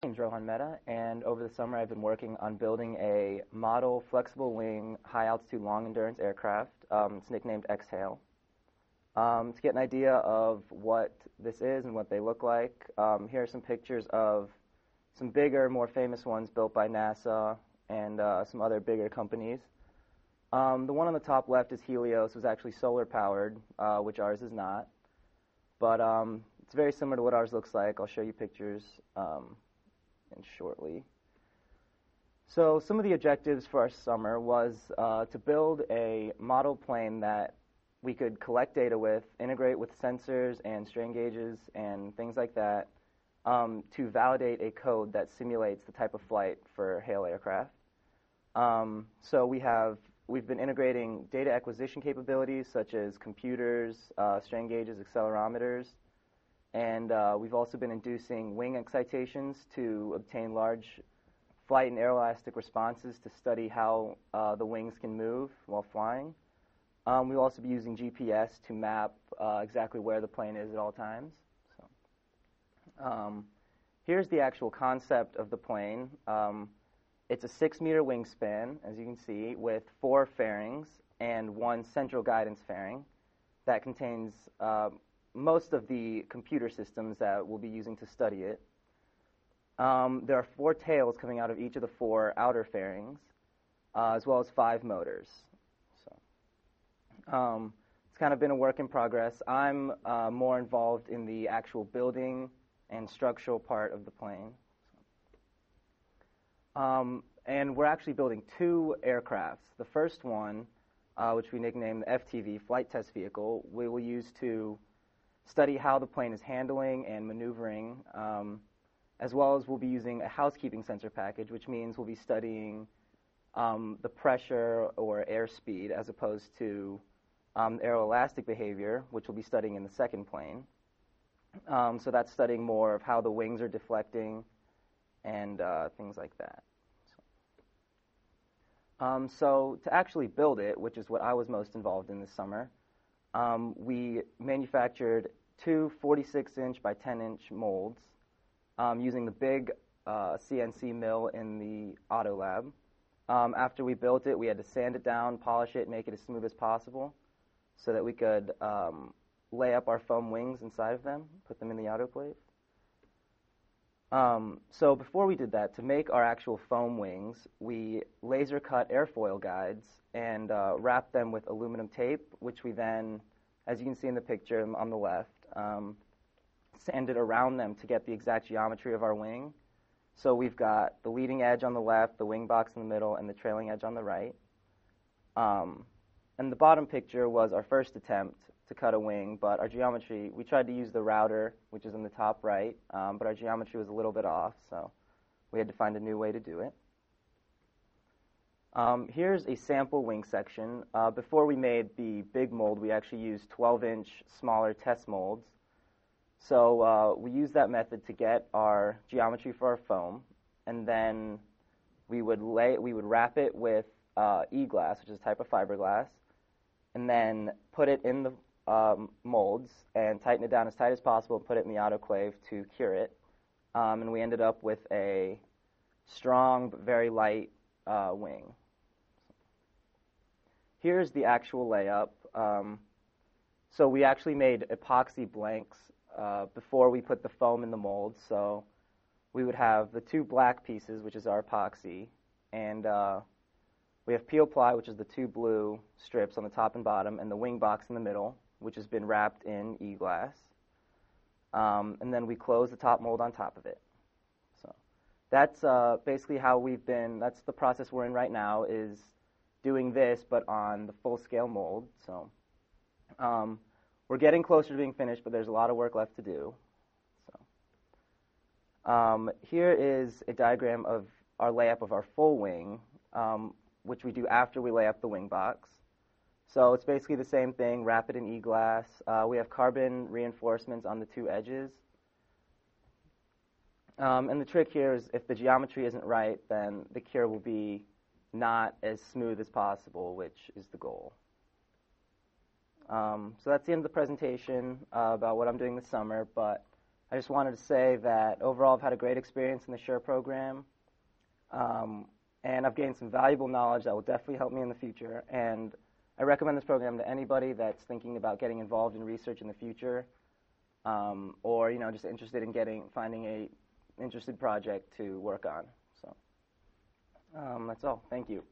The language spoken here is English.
My name's Rohan Mehta, and over the summer I've been working on building a model flexible wing high altitude long endurance aircraft. It's nicknamed X-Hale. To get an idea of what this is and what they look like, here are some pictures of some bigger, more famous ones built by NASA and some other bigger companies. The one on the top left is Helios. It was actually solar powered, which ours is not. But it's very similar to what ours looks like. I'll show you pictures shortly. So some of the objectives for our summer was to build a model plane that we could collect data with, integrate with sensors and strain gauges and things like that to validate a code that simulates the type of flight for HALE aircraft. So we've been integrating data acquisition capabilities such as computers, strain gauges, accelerometers, and we've also been inducing wing excitations to obtain large flight and aeroelastic responses to study how the wings can move while flying. We'll also be using GPS to map exactly where the plane is at all times. So, here's the actual concept of the plane. It's a 6-meter wingspan, as you can see, with 4 fairings and 1 central guidance fairing that contains most of the computer systems that we'll be using to study it. There are 4 tails coming out of each of the 4 outer fairings, as well as 5 motors. So, it's kind of been a work in progress. I'm more involved in the actual building and structural part of the plane. And we're actually building 2 aircrafts. The first one, which we nicknamed the FTV, Flight Test Vehicle, we will use to study how the plane is handling and maneuvering, as well as we'll be using a housekeeping sensor package, which means we'll be studying the pressure or airspeed as opposed to aeroelastic behavior, which we'll be studying in the second plane. So that's studying more of how the wings are deflecting and things like that. So to actually build it, which is what I was most involved in this summer, we manufactured 2 46-inch by 10-inch molds using the big CNC mill in the auto lab. After we built it, we had to sand it down, polish it, make it as smooth as possible so that we could lay up our foam wings inside of them, put them in the autoclave. So before we did that, to make our actual foam wings, we laser cut airfoil guides and wrapped them with aluminum tape, which we then, as you can see in the picture on the left, sanded around them to get the exact geometry of our wing. So we've got the leading edge on the left, the wing box in the middle, and the trailing edge on the right. And the bottom picture was our first attempt to cut a wing, but our geometry, we tried to use the router, which is in the top right, but our geometry was a little bit off, so we had to find a new way to do it. Here's a sample wing section. Before we made the big mold, we actually used 12-inch smaller test molds. So we used that method to get our geometry for our foam, and then we would wrap it with E-glass, which is a type of fiberglass, and then put it in the molds and tighten it down as tight as possible and put it in the autoclave to cure it. And we ended up with a strong but very light wing. Here's the actual layup. So we actually made epoxy blanks before we put the foam in the mold. So we would have the 2 black pieces, which is our epoxy, and we have peel ply, which is the 2 blue strips on the top and bottom, and the wing box in the middle, which has been wrapped in E-glass. And then we close the top mold on top of it. So that's basically how that's the process we're in right now, is doing this, but on the full-scale mold. So we're getting closer to being finished, but there's a lot of work left to do. So here is a diagram of our layup of our full wing, which we do after we lay up the wing box. So it's basically the same thing, wrap it in E-glass. We have carbon reinforcements on the 2 edges. And the trick here is if the geometry isn't right, then the cure will be not as smooth as possible, which is the goal. So that's the end of the presentation about what I'm doing this summer, but I just wanted to say that overall I've had a great experience in the SURE program, and I've gained some valuable knowledge that will definitely help me in the future. And I recommend this program to anybody that's thinking about getting involved in research in the future, or just interested in finding a interested project to work on. So that's all. Thank you.